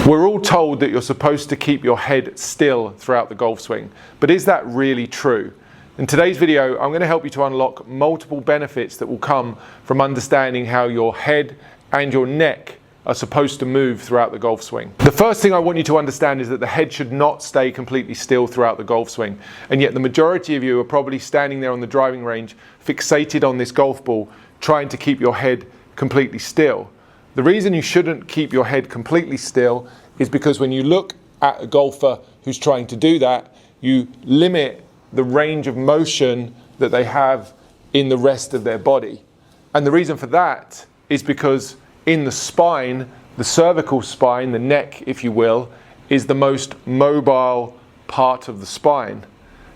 We're all told that you're supposed to keep your head still throughout the golf swing, but is that really true? In today's video, I'm going to help you to unlock multiple benefits that will come from understanding how your head and your neck are supposed to move throughout the golf swing. The first thing I want you to understand is that the head should not stay completely still throughout the golf swing, and yet the majority of you are probably standing there on the driving range fixated on this golf ball, trying to keep your head completely still. The reason you shouldn't keep your head completely still is because when you look at a golfer who's trying to do that, you limit the range of motion that they have in the rest of their body. And the reason for that is because in the spine, the cervical spine, the neck, if you will, is the most mobile part of the spine.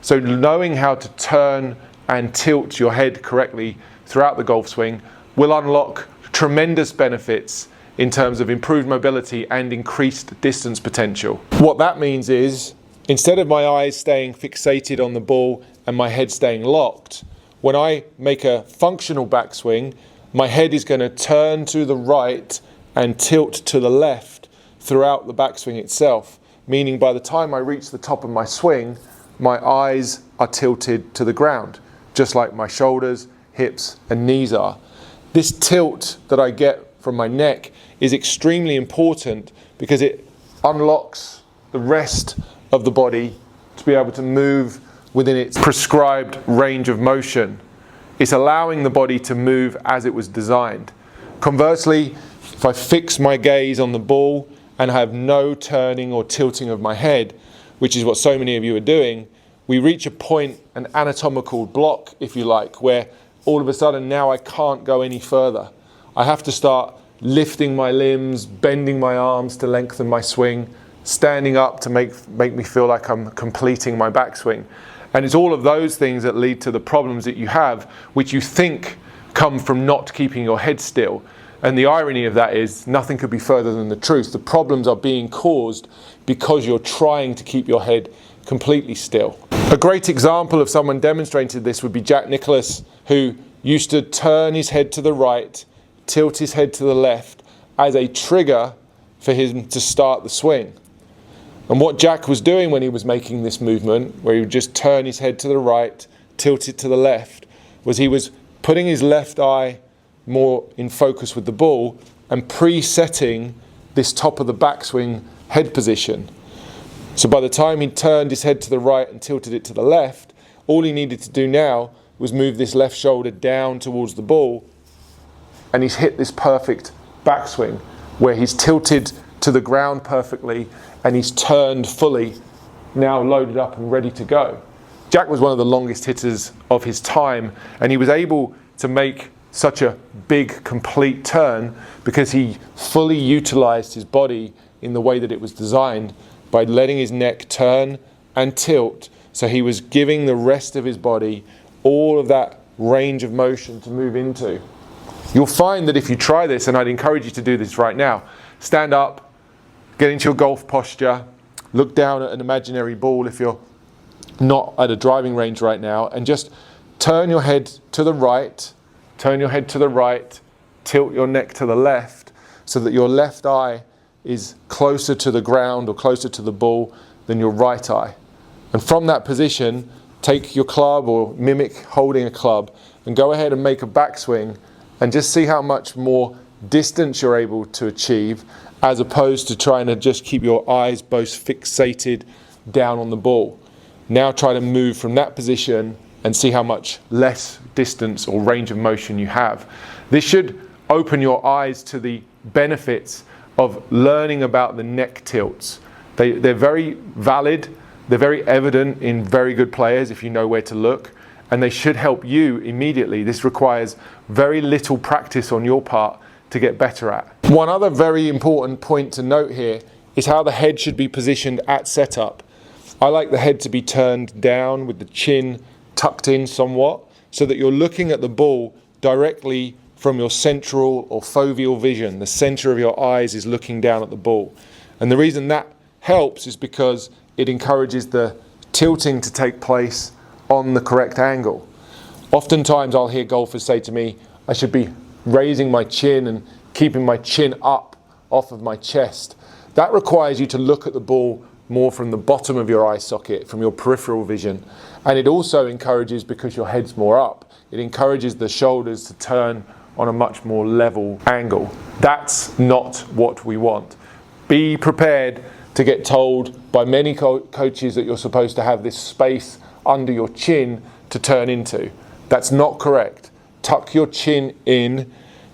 So knowing how to turn and tilt your head correctly throughout the golf swing will unlock tremendous benefits in terms of improved mobility and increased distance potential. What that means is, instead of my eyes staying fixated on the ball and my head staying locked, when I make a functional backswing, my head is going to turn to the right and tilt to the left throughout the backswing itself, meaning by the time I reach the top of my swing, my eyes are tilted to the ground, just like my shoulders, hips, and knees are. This tilt that I get from my neck is extremely important because it unlocks the rest of the body to be able to move within its prescribed range of motion. It's allowing the body to move as it was designed. Conversely, if I fix my gaze on the ball and have no turning or tilting of my head, which is what so many of you are doing, we reach a point, an anatomical block, if you like, where all of a sudden now I can't go any further. I have to start lifting my limbs, bending my arms to lengthen my swing, standing up to make me feel like I'm completing my backswing. And it's all of those things that lead to the problems that you have, which you think come from not keeping your head still. And the irony of that is nothing could be further than the truth. The problems are being caused because you're trying to keep your head completely still. A great example of someone demonstrating this would be Jack Nicklaus, who used to turn his head to the right, tilt his head to the left as a trigger for him to start the swing. And what Jack was doing when he was making this movement, where he would just turn his head to the right, tilt it to the left, was he was putting his left eye more in focus with the ball and presetting this top of the backswing head position. So by the time he turned his head to the right and tilted it to the left, all he needed to do now was move this left shoulder down towards the ball, and he's hit this perfect backswing where he's tilted to the ground perfectly and he's turned fully, now loaded up and ready to go. Jack was one of the longest hitters of his time, and he was able to make such a big, complete turn because he fully utilized his body in the way that it was designed by letting his neck turn and tilt. So he was giving the rest of his body all of that range of motion to move into. You'll find that if you try this, and I'd encourage you to do this right now, stand up, get into your golf posture, look down at an imaginary ball if you're not at a driving range right now, and just turn your head to the right, tilt your neck to the left so that your left eye is closer to the ground or closer to the ball than your right eye. And from that position, take your club or mimic holding a club and go ahead and make a backswing and just see how much more distance you're able to achieve, as opposed to trying to just keep your eyes both fixated down on the ball. Now try to move from that position and see how much less distance or range of motion you have. This should open your eyes to the benefits of learning about the neck tilts. They're very valid, they're very evident in very good players if you know where to look, and they should help you immediately. This requires very little practice on your part to get better at. One other very important point to note here is how the head should be positioned at setup. I like the head to be turned down with the chin tucked in somewhat so that you're looking at the ball directly from your central or foveal vision. The center of your eyes is looking down at the ball. And the reason that helps is because it encourages the tilting to take place on the correct angle. Oftentimes I'll hear golfers say to me, I should be raising my chin and keeping my chin up off of my chest. That requires you to look at the ball more from the bottom of your eye socket, from your peripheral vision. And it also encourages, because your head's more up, it encourages the shoulders to turn on a much more level angle. That's not what we want. Be prepared to get told by many coaches that you're supposed to have this space under your chin to turn into. That's not correct. Tuck your chin in.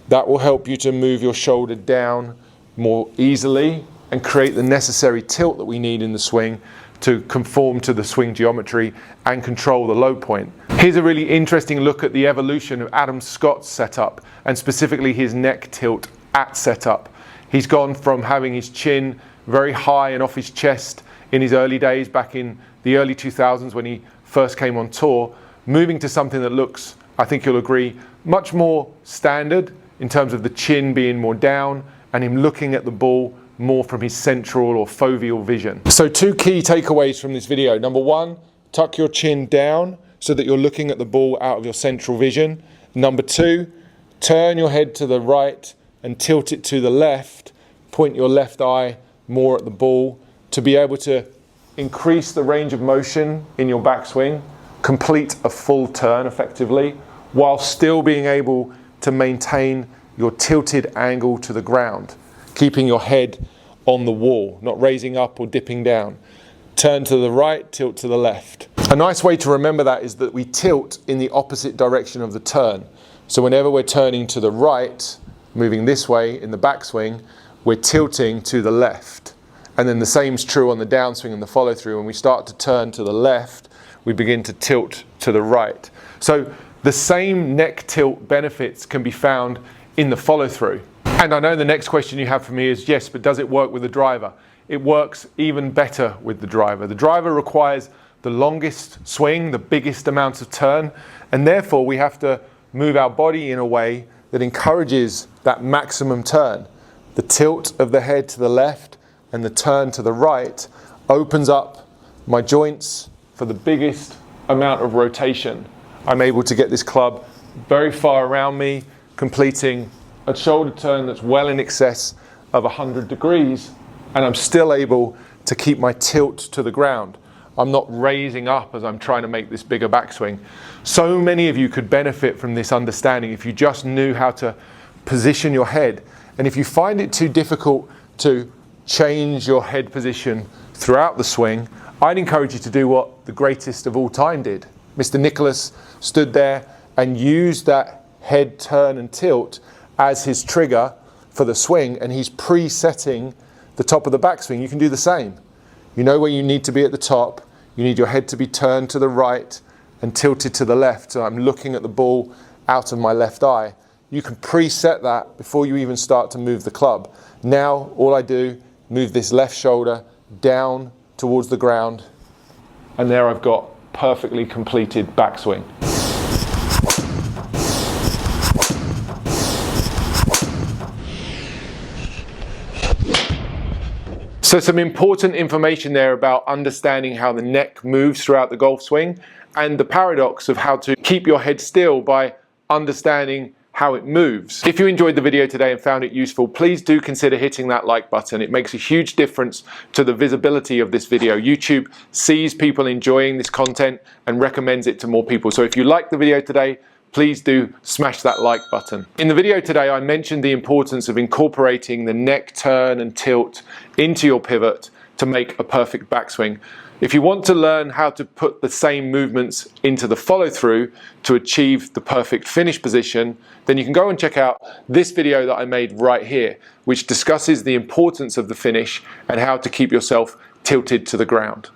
That will help you to move your shoulder down more easily and create the necessary tilt that we need in the swing to conform to the swing geometry and control the low point. Here's a really interesting look at the evolution of Adam Scott's setup, and specifically his neck tilt at setup. He's gone from having his chin very high and off his chest in his early days, back in the early 2000s when he first came on tour, moving to something that looks, I think you'll agree, much more standard in terms of the chin being more down and him looking at the ball more from his central or foveal vision. So 2 key takeaways from this video. Number 1, tuck your chin down so that you're looking at the ball out of your central vision. Number 2, turn your head to the right and tilt it to the left. Point your left eye more at the ball to be able to increase the range of motion in your backswing, complete a full turn effectively, while still being able to maintain your tilted angle to the ground, keeping your head on the wall, not raising up or dipping down. Turn to the right, tilt to the left. A nice way to remember that is that we tilt in the opposite direction of the turn. So whenever we're turning to the right, moving this way in the backswing, we're tilting to the left. And then the same is true on the downswing and the follow through. When we start to turn to the left, we begin to tilt to the right. So the same neck tilt benefits can be found in the follow through. And I know the next question you have for me is, yes, but does it work with the driver? It works even better with the driver. The driver requires the longest swing, the biggest amount of turn, and therefore we have to move our body in a way that encourages that maximum turn. The tilt of the head to the left and the turn to the right opens up my joints for the biggest amount of rotation. I'm able to get this club very far around me, completing a shoulder turn that's well in excess of 100 degrees, and I'm still able to keep my tilt to the ground. I'm not raising up as I'm trying to make this bigger backswing. So many of you could benefit from this understanding if you just knew how to position your head. And if you find it too difficult to change your head position throughout the swing, I'd encourage you to do what the greatest of all time did. Mr. Nicholas stood there and used that head turn and tilt as his trigger for the swing, and he's pre-setting the top of the backswing. You can do the same. You know where you need to be at the top. You need your head to be turned to the right and tilted to the left. So I'm looking at the ball out of my left eye. You can preset that before you even start to move the club. Now all I do, move this left shoulder down towards the ground, and there I've got perfectly completed backswing. So some important information there about understanding how the neck moves throughout the golf swing, and the paradox of how to keep your head still by understanding how it moves. If you enjoyed the video today and found it useful, please do consider hitting that like button. It makes a huge difference to the visibility of this video. YouTube sees people enjoying this content and recommends it to more people. So if you liked the video today, please do smash that like button. In the video today, I mentioned the importance of incorporating the neck turn and tilt into your pivot to make a perfect backswing. If you want to learn how to put the same movements into the follow through to achieve the perfect finish position, then you can go and check out this video that I made right here, which discusses the importance of the finish and how to keep yourself tilted to the ground.